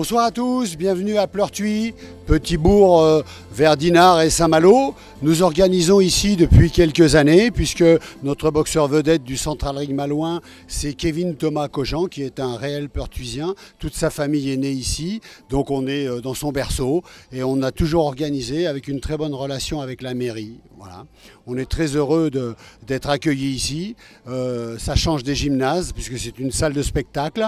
Bonsoir à tous, bienvenue à Pleurtuis, petit bourg vers Dinard et Saint-Malo. Nous organisons ici depuis quelques années puisque notre boxeur vedette du Central Ring Malouin, c'est Kevin Thomas Cogent qui est un réel Pleurtuisien. Toute sa famille est née ici, donc on est dans son berceau et on a toujours organisé avec une très bonne relation avec la mairie. Voilà. On est très heureux d'être accueillis ici. Ça change des gymnases puisque c'est une salle de spectacle.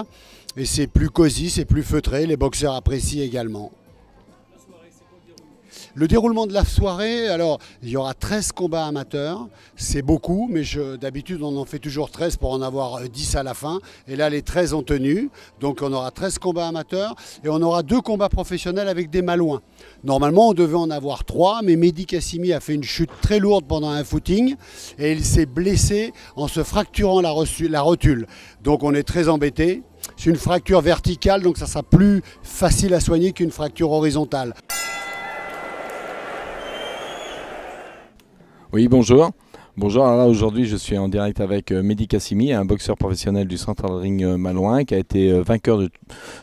Et c'est plus cosy, c'est plus feutré, les boxeurs apprécient également. Le déroulement de la soirée, alors il y aura 13 combats amateurs, c'est beaucoup, mais d'habitude on en fait toujours 13 pour en avoir 10 à la fin. Et là les 13 ont tenu, donc on aura 13 combats amateurs et on aura 2 combats professionnels avec des Malouins. Normalement on devait en avoir 3, mais Mehdi Kassimi a fait une chute très lourde pendant un footing et il s'est blessé en se fracturant la rotule. Donc on est très embêtés. C'est une fracture verticale, donc ça sera plus facile à soigner qu'une fracture horizontale. Oui, bonjour. Bonjour, alors là aujourd'hui je suis en direct avec Mehdi Kassimi, un boxeur professionnel du Central Ring Malouin qui a été vainqueur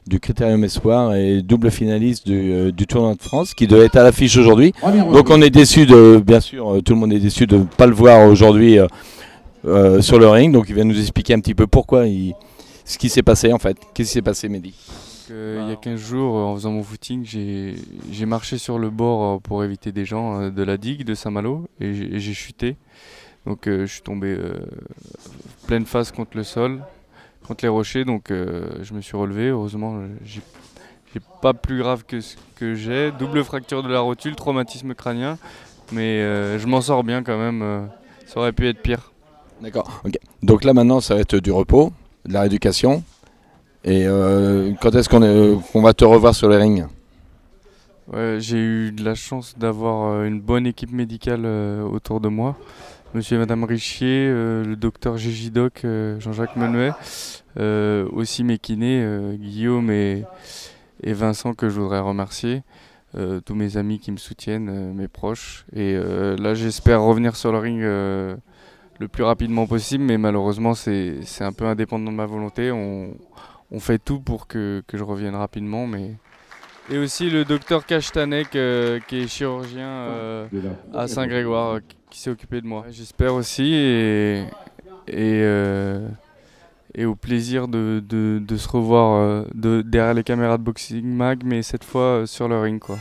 du Critérium Espoir et double finaliste du Tournoi de France qui devait être à l'affiche aujourd'hui. Donc on est déçu bien sûr, tout le monde est déçu de ne pas le voir aujourd'hui sur le ring. Donc il va nous expliquer un petit peu pourquoi ce qui s'est passé en fait. Qu'est-ce qui s'est passé, Mehdi? Il y a 15 jours, en faisant mon footing, j'ai marché sur le bord pour éviter des gens de la digue de Saint-Malo et j'ai chuté. Donc je suis tombé pleine face contre le sol, contre les rochers, donc je me suis relevé. Heureusement, j'ai pas plus grave que ce que j'ai. Double fracture de la rotule, traumatisme crânien, mais je m'en sors bien quand même. Ça aurait pu être pire. D'accord. Okay. Donc là maintenant, ça va être du repos, de la rééducation. Et quand est-ce qu'on va te revoir sur les rings? Ouais, j'ai eu de la chance d'avoir une bonne équipe médicale autour de moi. Monsieur et Madame Richier, le docteur Gégidoc, Jean-Jacques Menuet, aussi mes kinés, Guillaume et Vincent que je voudrais remercier, tous mes amis qui me soutiennent, mes proches. Et là j'espère revenir sur le ring le plus rapidement possible, mais malheureusement c'est un peu indépendant de ma volonté. On fait tout pour que je revienne rapidement. Et aussi le docteur Kachtanek, qui est chirurgien à Saint-Grégoire, qui s'est occupé de moi. J'espère aussi, et au plaisir de se revoir derrière les caméras de Boxing Mag, mais cette fois sur le ring, quoi.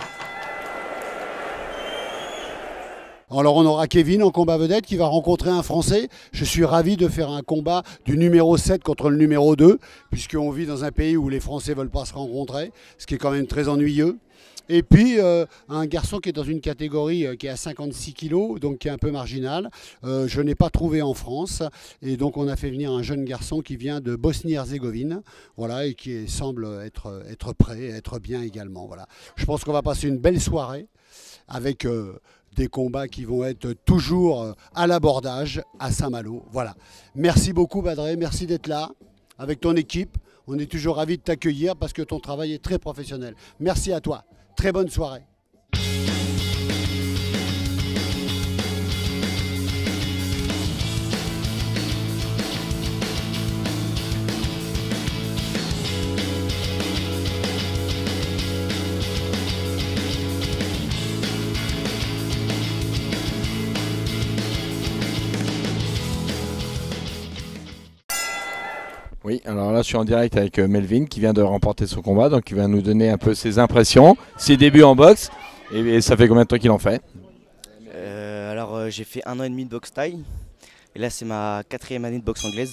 Alors on aura Kevin en combat vedette qui va rencontrer un Français. Je suis ravi de faire un combat du numéro 7 contre le numéro 2, puisqu'on vit dans un pays où les Français ne veulent pas se rencontrer, ce qui est quand même très ennuyeux. Et puis un garçon qui est dans une catégorie qui est à 56 kg, donc qui est un peu marginal. Je n'ai pas trouvé en France. Et donc on a fait venir un jeune garçon qui vient de Bosnie-Herzégovine, voilà, et qui semble être prêt, être bien également. Voilà. Je pense qu'on va passer une belle soirée avec des combats qui vont être toujours à l'abordage à Saint-Malo. Voilà. Merci beaucoup Badré, merci d'être là avec ton équipe. On est toujours ravis de t'accueillir parce que ton travail est très professionnel. Merci à toi. Très bonne soirée. Oui, alors là je suis en direct avec Melvin qui vient de remporter son combat, donc il va nous donner un peu ses impressions, ses débuts en boxe, et ça fait combien de temps qu'il en fait? J'ai fait 1 an et demi de boxe thaï, et là c'est ma 4e année de boxe anglaise.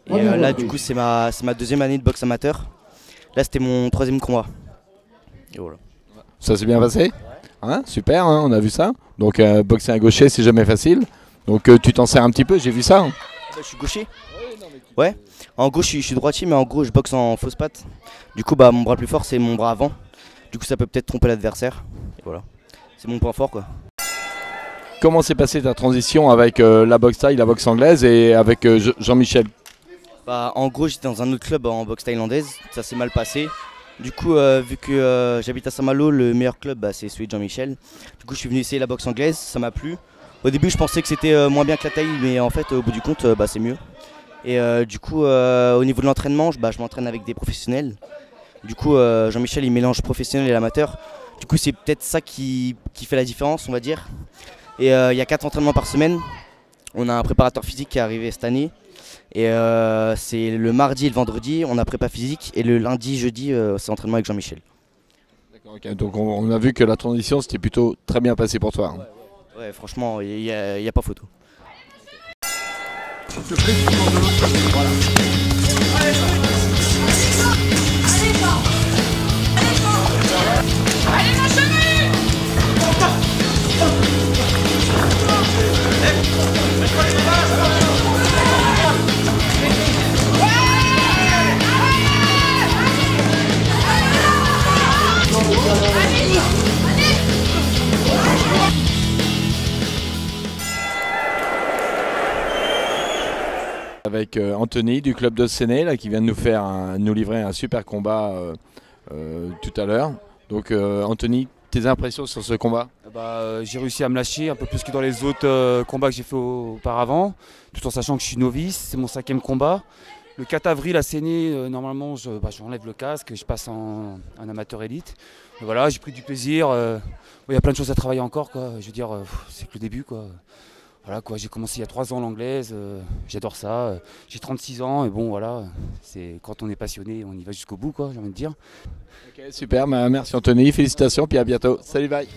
Et là du coup c'est ma 2e année de boxe amateur. Là c'était mon 3e combat. Et voilà. Ça s'est bien passé? Hein, super, hein, on a vu ça. Donc boxer un gaucher c'est jamais facile, donc tu t'en sers un petit peu, j'ai vu ça. Hein. Je suis gaucher. Ouais, en gauche je suis droitier, mais en gros je boxe en fausse patte. Du coup mon bras le plus fort c'est mon bras avant. Du coup ça peut peut-être tromper l'adversaire. Et voilà, c'est mon point fort quoi. Comment s'est passée ta transition avec la boxe thaï, la boxe anglaise et avec Jean-Michel? En gros j'étais dans un autre club en boxe thaïlandaise, ça s'est mal passé. Du coup vu que j'habite à Saint-Malo, le meilleur club c'est celui de Jean-Michel. Du coup je suis venu essayer la boxe anglaise, ça m'a plu. Au début je pensais que c'était moins bien que la thaï, mais en fait au bout du compte c'est mieux. Et du coup au niveau de l'entraînement je m'entraîne avec des professionnels. Du coup, Jean-Michel, il mélange professionnel et amateur. Du coup, c'est peut-être ça qui fait la différence, on va dire. Et il y a 4 entraînements par semaine. On a un préparateur physique qui est arrivé cette année. Et c'est le mardi et le vendredi, on a prépa physique. Et le lundi, jeudi, c'est entraînement avec Jean-Michel. D'accord, okay. Donc on a vu que la transition, c'était plutôt très bien passé pour toi. Ouais, franchement, il n'y a pas photo. Avec Anthony du club de Séné là, qui vient de nous livrer un super combat tout à l'heure. Donc Anthony, tes impressions sur ce combat? J'ai réussi à me lâcher un peu plus que dans les autres combats que j'ai fait auparavant, tout en sachant que je suis novice, c'est mon 5e combat. Le 4 avril à Séné, normalement j'enlève le casque, je passe en amateur élite. Et voilà, j'ai pris du plaisir, il y a plein de choses à travailler encore, quoi. Je veux dire, c'est que le début, quoi. Voilà, quoi. J'ai commencé il y a 3 ans l'anglaise, j'adore ça, j'ai 36 ans et bon voilà, c'est quand on est passionné on y va jusqu'au bout, quoi, j'ai envie de dire. Ok, super, merci Anthony, félicitations puis à bientôt. Salut, bye.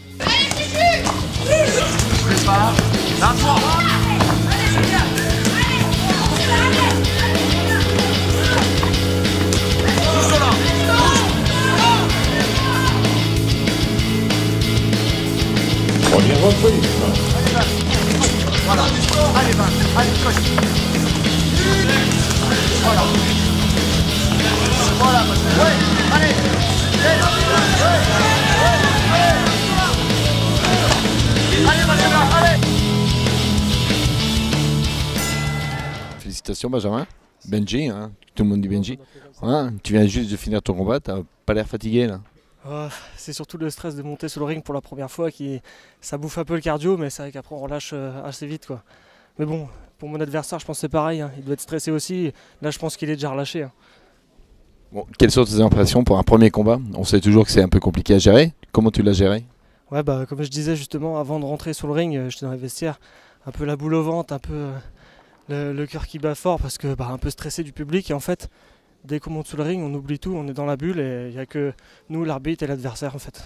On y est repris. Voilà. Allez, allez, coche. Voilà. Voilà, ouais, allez. Allez. Félicitations Benjamin. Benji, hein. Tout le monde dit Benji. Hein, tu viens juste de finir ton combat, t'as pas l'air fatigué là. C'est surtout le stress de monter sur le ring pour la première fois ça bouffe un peu le cardio, mais c'est vrai qu'après on relâche assez vite, quoi. Mais bon, pour mon adversaire, je pense que c'est pareil, hein. Il doit être stressé aussi. Là, je pense qu'il est déjà relâché, hein. Bon, quelles sont tes impressions pour un premier combat? On sait toujours que c'est un peu compliqué à gérer. Comment tu l'as géré? Ouais, comme je disais justement, avant de rentrer sur le ring, j'étais dans les vestiaires, un peu la boule au ventre, un peu le cœur qui bat fort parce que un peu stressé du public. Et en fait, dès qu'on monte sur le ring, on oublie tout, on est dans la bulle et il n'y a que nous, l'arbitre et l'adversaire en fait.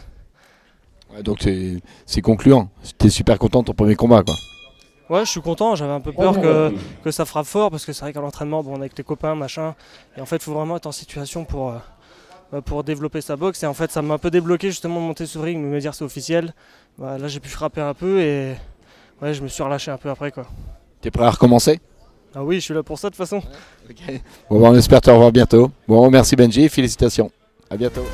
Ouais, donc c'est concluant. T'es super content de ton premier combat, quoi. Ouais, je suis content, j'avais un peu peur que ça frappe fort parce que c'est vrai qu'à l'entraînement, on est avec les copains, machin. Et en fait, il faut vraiment être en situation pour développer sa boxe. Et en fait, ça m'a un peu débloqué justement de monter sur le ring, me dire c'est officiel. Là, j'ai pu frapper un peu et ouais, je me suis relâché un peu après, quoi. T'es prêt à recommencer? Ah oui, je suis là pour ça de toute façon. Okay. Bon, on espère te revoir bientôt. Bon, merci Benji, félicitations. À bientôt.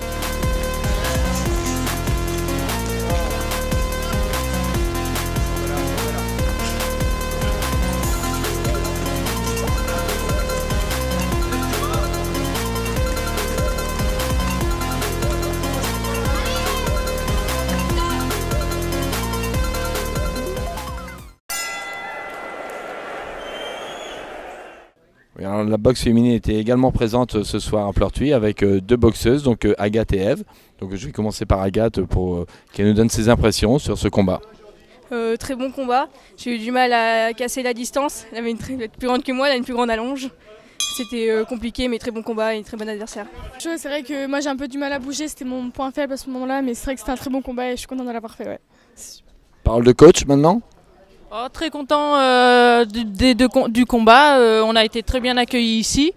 Alors, la boxe féminine était également présente ce soir à Pleurtuis avec 2 boxeuses, donc Agathe et Eve. Donc je vais commencer par Agathe pour qu'elle nous donne ses impressions sur ce combat. Très bon combat. J'ai eu du mal à casser la distance. Elle avait une très plus grande que moi, elle a une plus grande allonge. C'était compliqué, mais très bon combat et une très bonne adversaire. C'est vrai que moi j'ai un peu du mal à bouger, c'était mon point faible à ce moment-là, mais c'est vrai que c'était un très bon combat et je suis contente de l'avoir fait. Ouais. Parole de coach maintenant. Très content du combat, on a été très bien accueillis ici.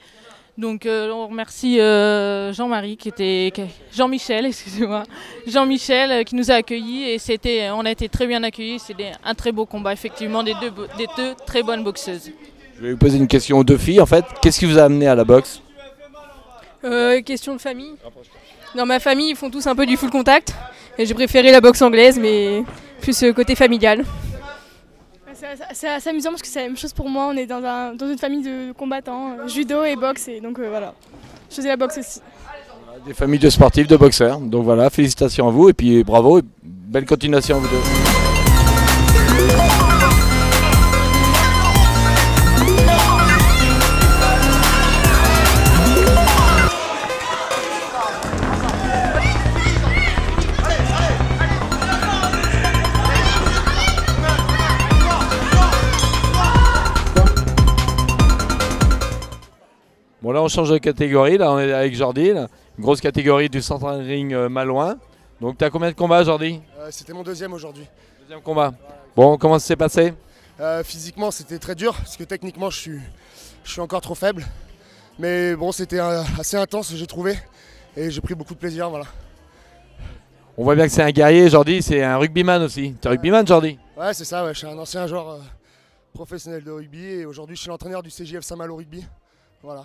Donc on remercie Jean-Michel, excusez-moi, Jean-Michel qui nous a accueillis et on a été très bien accueillis. C'était un très beau combat, effectivement, des deux très bonnes boxeuses. Je vais vous poser une question aux 2 filles en fait. Qu'est-ce qui vous a amené à la boxe? Question de famille. Dans ma famille, ils font tous un peu du full contact. Et j'ai préféré la boxe anglaise, mais plus côté familial. C'est assez amusant parce que c'est la même chose pour moi, on est dans une famille de combattants, judo et boxe, et donc voilà, je faisais la boxe aussi. Des familles de sportifs, de boxeurs, donc voilà, félicitations à vous et puis bravo, et belle continuation à vous deux. là on change de catégorie, là on est avec Jordi, là. Grosse catégorie du Central Ring Malouin. Donc tu as combien de combats Jordi? C'était mon deuxième aujourd'hui. Deuxième combat. Bon, comment ça s'est passé? Physiquement c'était très dur, parce que techniquement je suis encore trop faible. Mais bon, c'était assez intense, j'ai trouvé. Et j'ai pris beaucoup de plaisir, voilà. On voit bien que c'est un guerrier, Jordi, c'est un rugbyman aussi. Tu es rugbyman, Jordi? Ouais, c'est ça, ouais. Je suis un ancien joueur professionnel de rugby et aujourd'hui je suis l'entraîneur du CJF Saint-Malo Rugby. Voilà.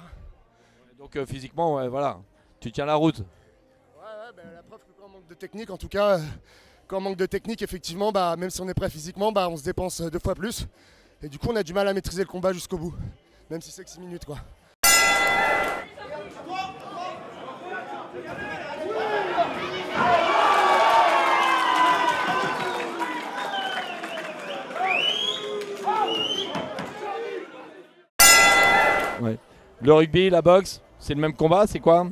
Donc physiquement, ouais, voilà, tu tiens la route. Ouais, la preuve que quand on manque de technique, en tout cas, quand on manque de technique, effectivement, même si on est prêt physiquement, on se dépense 2 fois plus. Et du coup, on a du mal à maîtriser le combat jusqu'au bout, même si c'est que 6 minutes, quoi. Ouais. Le rugby, la boxe, c'est le même combat, c'est quoi?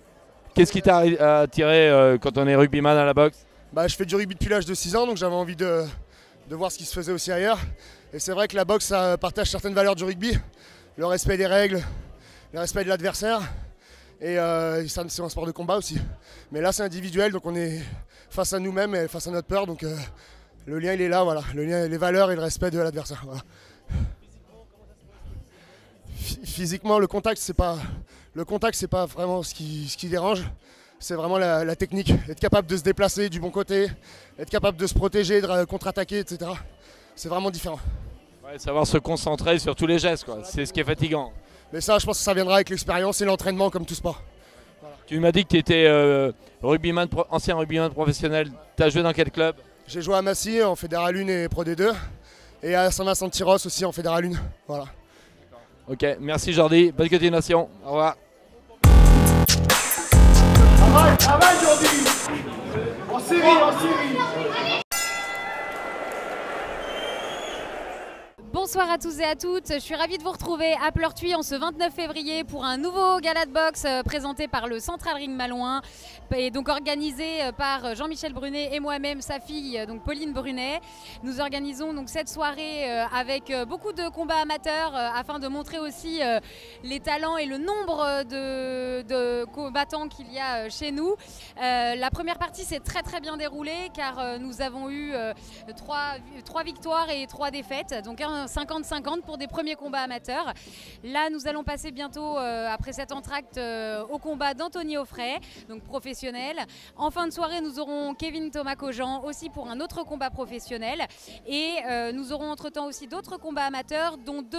Qu'est-ce qui t'a attiré quand on est rugbyman à la boxe? Je fais du rugby depuis l'âge de 6 ans, donc j'avais envie de voir ce qui se faisait aussi ailleurs. Et c'est vrai que la boxe, ça partage certaines valeurs du rugby. Le respect des règles, le respect de l'adversaire. Et c'est un sport de combat aussi. Mais là, c'est individuel, donc on est face à nous-mêmes et face à notre peur. Donc le lien, il est là, voilà. Le lien, les valeurs et le respect de l'adversaire. Voilà. Physiquement, le contact, c'est pas vraiment ce qui dérange. C'est vraiment la technique. Être capable de se déplacer du bon côté, être capable de se protéger, de contre-attaquer, etc. C'est vraiment différent. Ouais, savoir se concentrer sur tous les gestes, quoi. C'est ce qui est fatigant. Mais ça, je pense que ça viendra avec l'expérience et l'entraînement comme tout sport. Voilà. Tu m'as dit que tu étais ancien rugbyman professionnel. Tu as joué dans quel club? J'ai joué à Massy en Fédéral 1 et Pro D2. Et à Saint-Vincent-de-Tyrosse aussi en Fédéral 1. Voilà. Ok, merci Jordi. Bonne continuation. Au revoir. Travaille Jordi. En série. Bonsoir à tous et à toutes, je suis ravie de vous retrouver à Pleurtuis en ce 29 février pour un nouveau gala de boxe présenté par le Central Ring Malouin et donc organisé par Jean-Michel Brunet et moi-même, sa fille, donc Pauline Brunet. Nous organisons donc cette soirée avec beaucoup de combats amateurs afin de montrer aussi les talents et le nombre de combattants qu'il y a chez nous. La première partie s'est très bien déroulée car nous avons eu 3 victoires et 3 défaites, donc 50-50 pour des premiers combats amateurs. Là, nous allons passer bientôt, après cet entracte, au combat d'Anthony Offray, donc professionnel. En fin de soirée, nous aurons Kevin Thomas-Cogent aussi pour un autre combat professionnel. Et nous aurons entre-temps aussi d'autres combats amateurs, dont 2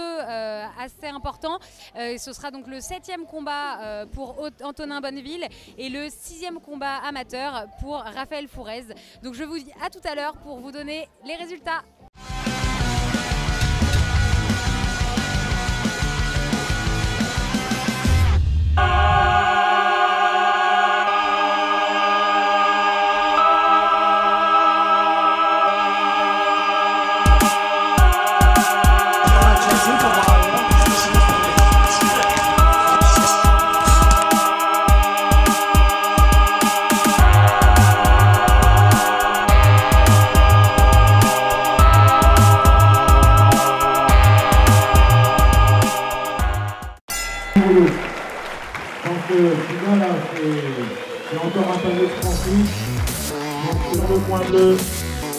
assez importants. Ce sera donc le 7e combat pour Antonin Bonneville et le 6e combat amateur pour Raphaël Fourez. Donc je vous dis à tout à l'heure pour vous donner les résultats. C'est encore un panier de Francis. Sur le coin bleu,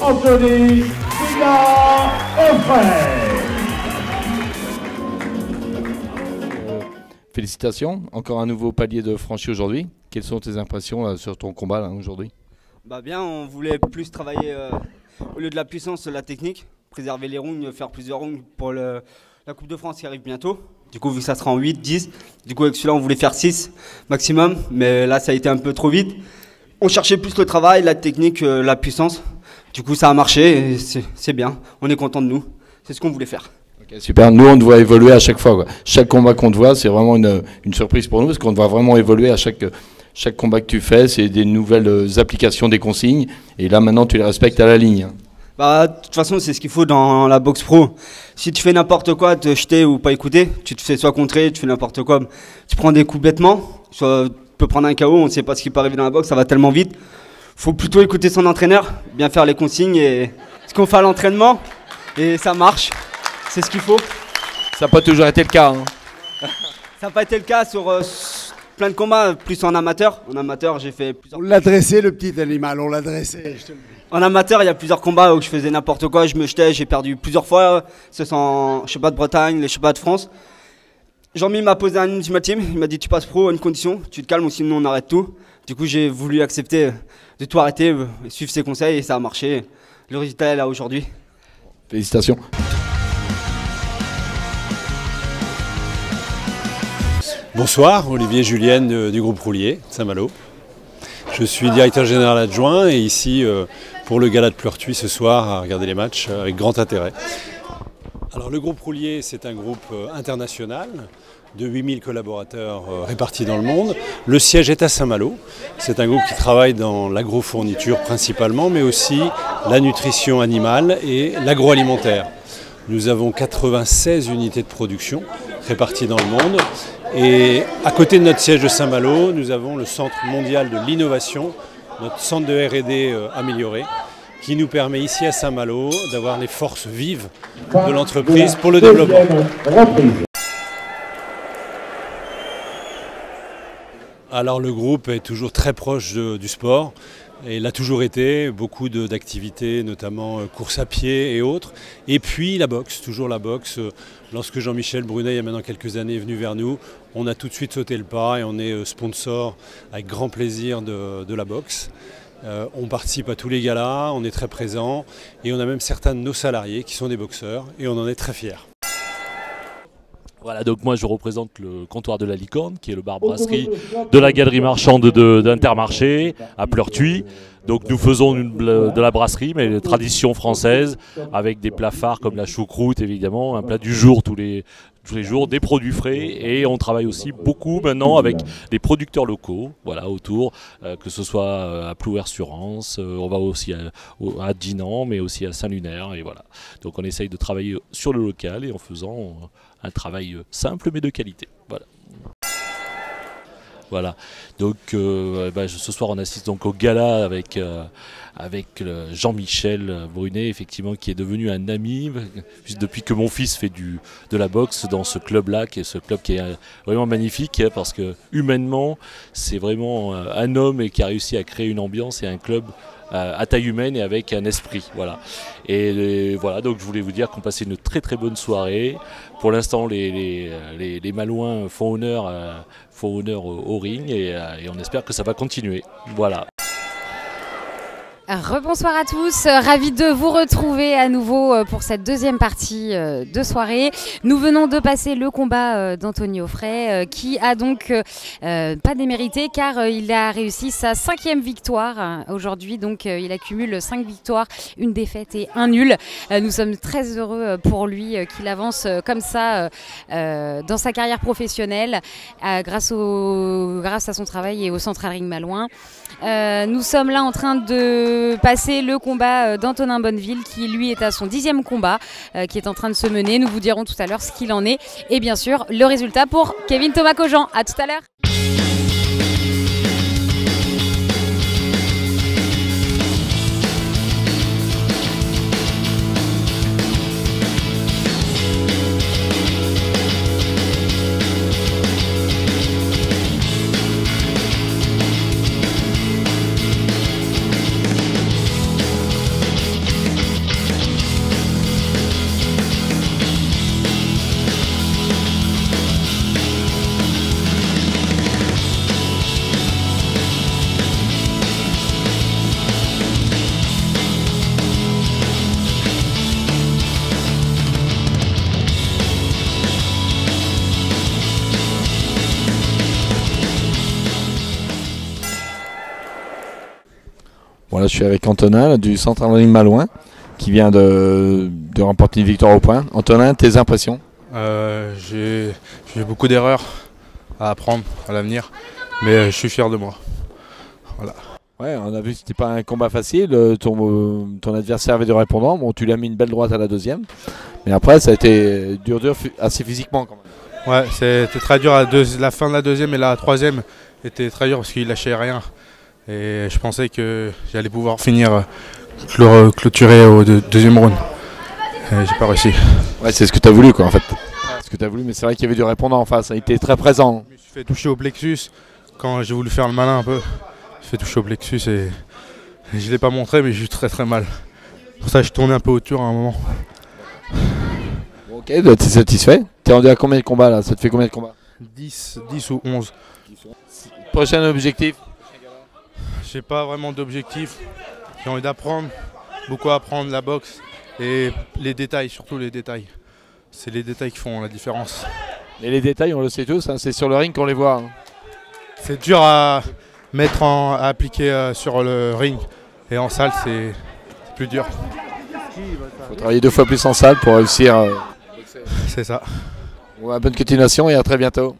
Anthony Offray. Félicitations, encore un nouveau palier de franchi aujourd'hui. Quelles sont tes impressions sur ton combat aujourd'hui? Bien, on voulait plus travailler au lieu de la puissance, la technique, préserver les rounds, faire plusieurs rounds pour la Coupe de France qui arrive bientôt. Du coup, vu que ça sera en 8, 10, du coup avec celui-là on voulait faire 6 maximum, mais là ça a été un peu trop vite. On cherchait plus le travail, la technique, la puissance. Du coup ça a marché et c'est bien, on est content de nous, c'est ce qu'on voulait faire. Okay, super, nous on te voit évoluer à chaque fois, quoi. Chaque combat qu'on te voit, c'est vraiment une surprise pour nous, parce qu'on te voit vraiment évoluer à chaque combat que tu fais, c'est des nouvelles applications des consignes, et là maintenant tu les respectes à la ligne. De toute façon, c'est ce qu'il faut dans la boxe pro. Si tu fais n'importe quoi, te jeter ou pas écouter, tu te fais soit contrer, tu fais n'importe quoi. Tu prends des coups bêtement, soit tu peux prendre un KO, on ne sait pas ce qui peut arriver dans la boxe, ça va tellement vite. Faut plutôt écouter son entraîneur, bien faire les consignes et ce qu'on fait à l'entraînement, et ça marche. C'est ce qu'il faut. Ça n'a pas toujours été le cas. Hein. Ça n'a pas été le cas sur plein de combats, plus en amateur. En amateur, j'ai fait plusieurs... On l'a dressé, le petit animal, on l'a dressé. Je te le dis. En amateur, il y a plusieurs combats où je faisais n'importe quoi, je me jetais, j'ai perdu plusieurs fois. Ce sont les championnats de Bretagne, les championnats de France. Jean-Mi m'a posé un ultimatum, il m'a dit tu passes pro à une condition, tu te calmes ou sinon on arrête tout. Du coup j'ai voulu accepter de tout arrêter, suivre ses conseils et ça a marché. Le résultat est là aujourd'hui. Félicitations. Bonsoir, Olivier Julienne du groupe Roulier, Saint-Malo. Je suis directeur général adjoint et ici pour le gala de Pleurtuis ce soir à regarder les matchs avec grand intérêt. Alors le groupe Roulier, c'est un groupe international de 8000 collaborateurs répartis dans le monde. Le siège est à Saint-Malo. C'est un groupe qui travaille dans l'agrofourniture principalement, mais aussi la nutrition animale et l'agroalimentaire. Nous avons 96 unités de production réparties dans le monde. Et à côté de notre siège de Saint-Malo, nous avons le Centre mondial de l'innovation, notre centre de R&D amélioré, qui nous permet ici à Saint-Malo d'avoir les forces vives de l'entreprise pour le développement. Alors le groupe est toujours très proche du sport et l'a toujours été, beaucoup d'activités, notamment course à pied et autres. Et puis la boxe, toujours la boxe. Lorsque Jean-Michel Brunet, il y a maintenant quelques années, est venu vers nous, on a tout de suite sauté le pas et on est sponsor avec grand plaisir de la boxe. On participe à tous les galas, on est très présent et on a même certains de nos salariés qui sont des boxeurs et on en est très fiers. Voilà, donc moi je représente le comptoir de la Licorne, qui est le bar-brasserie de la galerie marchande d'Intermarché à Pleurtuis. Donc nous faisons de la brasserie, mais de tradition française, avec des plats phares comme la choucroute évidemment, un plat du jour tous les jours, des produits frais, et on travaille aussi beaucoup maintenant avec des producteurs locaux, voilà, autour, que ce soit à Plouer-sur-Anse, on va aussi à Dinan, mais aussi à Saint-Lunaire, et voilà. Donc on essaye de travailler sur le local et en faisant un travail simple mais de qualité. Voilà. Voilà. Donc ce soir on assiste donc au gala avec Jean-Michel Brunet, effectivement, qui est devenu un ami depuis que mon fils fait de la boxe dans ce club-là, qui est ce club qui est vraiment magnifique, parce que humainement c'est vraiment un homme et qui a réussi à créer une ambiance et un club à taille humaine et avec un esprit, voilà. Et voilà, donc je voulais vous dire qu'on passait une très très bonne soirée. Pour l'instant, les Malouins font honneur au ring et on espère que ça va continuer, voilà. Rebonsoir à tous, ravi de vous retrouver à nouveau pour cette deuxième partie de soirée. Nous venons de passer le combat d'Anthony Offray qui a donc pas démérité car il a réussi sa 5e victoire aujourd'hui, donc il accumule 5 victoires, une défaite et un nul. Nous sommes très heureux pour lui qu'il avance comme ça dans sa carrière professionnelle grâce à son travail et au Central Ring Malouin. Nous sommes là en train de passer le combat d'Antonin Bonneville qui lui est à son 10e combat qui est en train de se mener. Nous vous dirons tout à l'heure ce qu'il en est et bien sûr le résultat pour Kevin Thomas Cogent. À tout à l'heure. Voilà, je suis avec Antonin du Central Ring Malouin qui vient de remporter une victoire au point. Antonin, tes impressions? J'ai beaucoup d'erreurs à apprendre à l'avenir, mais je suis fier de moi. Voilà. Ouais, on a vu que c'était pas un combat facile. Ton adversaire avait du répondant. Bon, tu lui as mis une belle droite à la deuxième, mais après ça a été dur assez physiquement quand même. Ouais, c'était très dur. La fin de la deuxième et la troisième était très dur parce qu'il lâchait rien. Et je pensais que j'allais pouvoir finir clôturer au deuxième round. Et j'ai pas réussi. Ouais, c'est ce que tu as voulu quoi en fait. Ce que tu as voulu, mais c'est vrai qu'il y avait du répondant en face, il était très présent. Je me suis fait toucher au plexus, quand j'ai voulu faire le malin un peu, j'ai fait toucher au plexus et je ne l'ai pas montré, mais j'ai eu très très mal. Pour ça, je tournais un peu autour à un moment. Ok, tu es satisfait? Tu es rendu à combien de combats là? Ça te fait combien de combats? 10 ou 11. Prochain objectif? J'ai pas vraiment d'objectif. J'ai envie d'apprendre, beaucoup apprendre la boxe et les détails, surtout les détails. C'est les détails qui font la différence. Et les détails, on le sait tous, hein, c'est sur le ring qu'on les voit. Hein. C'est dur à mettre à appliquer sur le ring et en salle c'est plus dur. Il faut travailler 2 fois plus en salle pour réussir. C'est ça. Ouais, bonne continuation et à très bientôt.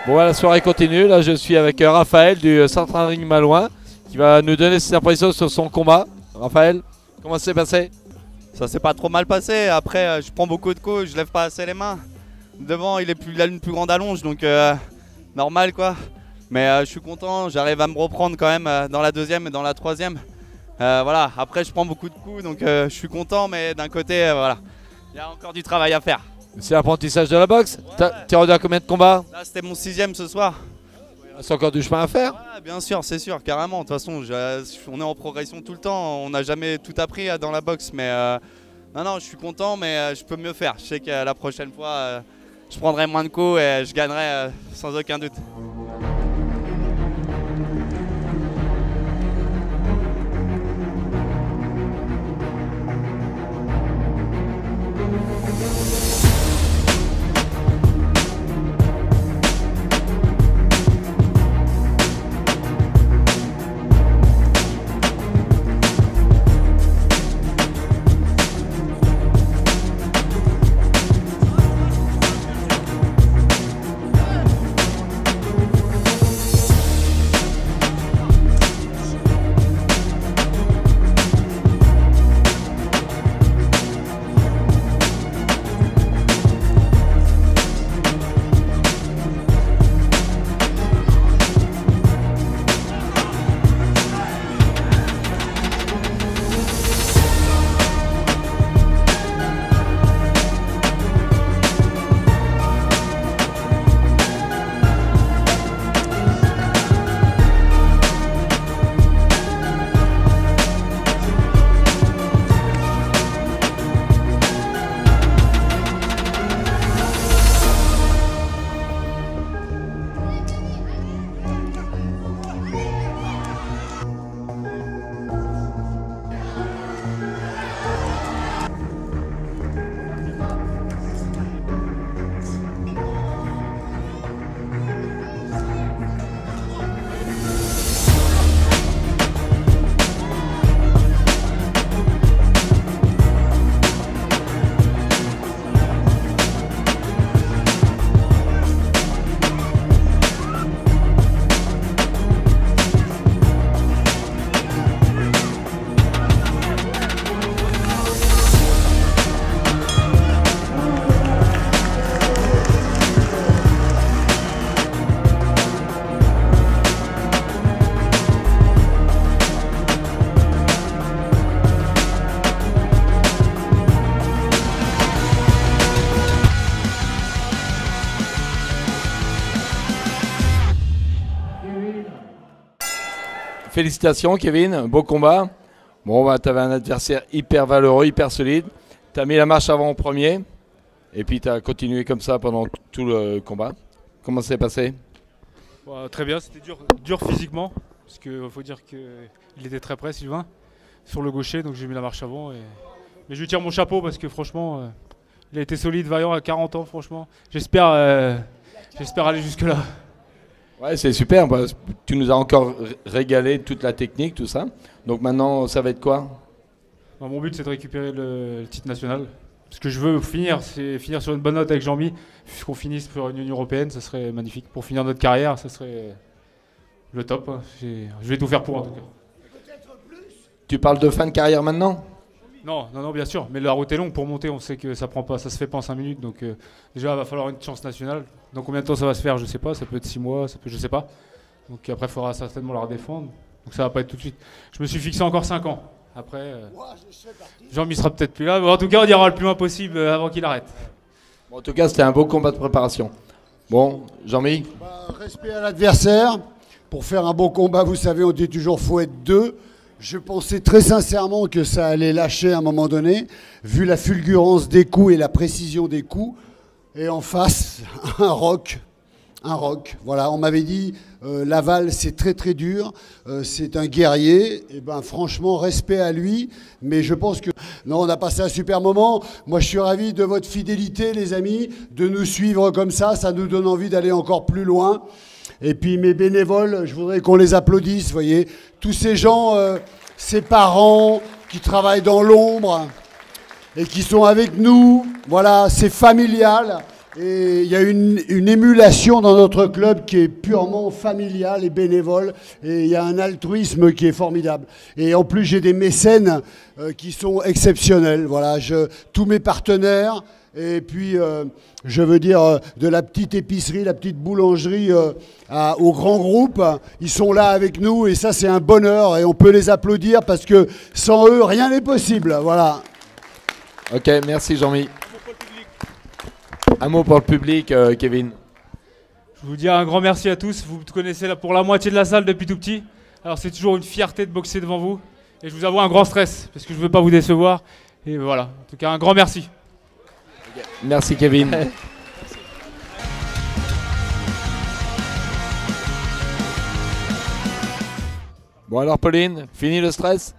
Bon, la soirée continue. Là, je suis avec Raphaël du Central Ring Malouin qui va nous donner ses impressions sur son combat. Raphaël, comment ça s'est passé? Ça s'est pas trop mal passé. Après, je prends beaucoup de coups, je lève pas assez les mains. Devant, il a une plus grande allonge, donc normal quoi. Mais je suis content, j'arrive à me reprendre quand même dans la deuxième et dans la troisième. Voilà. Après, je prends beaucoup de coups, donc je suis content, mais d'un côté, voilà, il y a encore du travail à faire. C'est l'apprentissage de la boxe. Ouais. Tu es rendu à combien de combats? Là, c'était mon 6e ce soir. C'est encore du chemin à faire? Ouais, bien sûr, c'est sûr, carrément. De toute façon, on est en progression tout le temps. On n'a jamais tout appris dans la boxe. Mais non, je suis content, mais je peux mieux faire. Je sais que la prochaine fois, je prendrai moins de coups et je gagnerai sans aucun doute. Félicitations Kevin, beau combat. Bon, bah, tu avais un adversaire hyper valeureux, hyper solide. Tu as mis la marche avant en premier. Et puis tu as continué comme ça pendant tout le combat. Comment ça s'est passé? Très bien, c'était dur physiquement. Parce qu'il faut dire qu'il était très près, Sylvain, sur le gaucher. Donc j'ai mis la marche avant. Mais je lui tire mon chapeau parce que franchement, il a été solide, vaillant à 40 ans, franchement. J'espère aller jusque-là. Ouais, c'est super. Bah, tu nous as encore régalé toute la technique, tout ça. Donc maintenant, ça va être quoi? Bah, mon but, c'est de récupérer le titre national. Ce que je veux finir, c'est finir sur une bonne note avec Jean-Mi. Qu'on finisse sur une Union européenne, ça serait magnifique. Pour finir notre carrière, ça serait le top. Je vais tout faire pour, en tout cas. Tu parles de fin de carrière maintenant? Non, bien sûr. Mais la route est longue pour monter. On sait que ça se fait pas en 5 minutes. Donc déjà, il va falloir une chance nationale. Dans combien de temps ça va se faire, je sais pas. Ça peut être 6 mois, je sais pas. Donc après, il faudra certainement la redéfendre. Donc ça va pas être tout de suite. Je me suis fixé encore 5 ans. Après, Jean-Mi sera peut-être plus là. Mais en tout cas, on ira le plus loin possible avant qu'il arrête. Bon, en tout cas, c'était un beau combat de préparation. Bon, Jean-Mi? Respect à l'adversaire. Pour faire un bon combat, vous savez, on dit toujours faut être deux. Je pensais très sincèrement que ça allait lâcher à un moment donné, vu la fulgurance des coups et la précision des coups. Et en face, un rock. Voilà, on m'avait dit, Laval, c'est très très dur, c'est un guerrier. Et ben franchement, respect à lui. Mais je pense que... Non, on a passé un super moment. Moi, je suis ravi de votre fidélité, les amis, de nous suivre comme ça nous donne envie d'aller encore plus loin. Et puis mes bénévoles, je voudrais qu'on les applaudisse, vous voyez. Tous ces gens, ces parents qui travaillent dans l'ombre et qui sont avec nous, voilà, c'est familial. Et il y a une émulation dans notre club qui est purement familiale et bénévole. Et il y a un altruisme qui est formidable. Et en plus, j'ai des mécènes qui sont exceptionnels. Voilà, tous mes partenaires. Et puis, je veux dire, de la petite épicerie, la petite boulangerie au grand groupe, ils sont là avec nous et ça, c'est un bonheur et on peut les applaudir parce que sans eux, rien n'est possible. Voilà. Ok, merci Jean-Mi. Un mot pour le public, Kevin. Je vous dis un grand merci à tous. Vous me connaissez là pour la moitié de la salle depuis tout petit. Alors, c'est toujours une fierté de boxer devant vous. Et je vous avoue un grand stress parce que je ne veux pas vous décevoir. Et voilà, en tout cas, un grand merci. Merci Kevin. Bon alors Pauline, fini le stress?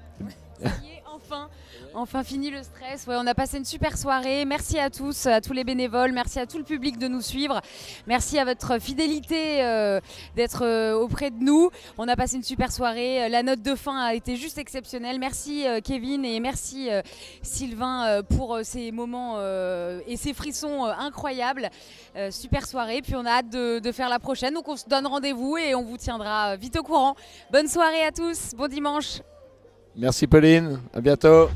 Enfin fini le stress, ouais, on a passé une super soirée, merci à tous les bénévoles, merci à tout le public de nous suivre, merci à votre fidélité d'être auprès de nous, on a passé une super soirée, la note de fin a été juste exceptionnelle, merci Kevin et merci Sylvain pour ces moments et ces frissons incroyables, super soirée, puis on a hâte de faire la prochaine, donc on se donne rendez-vous et on vous tiendra vite au courant. Bonne soirée à tous, bon dimanche. Merci Pauline, à bientôt.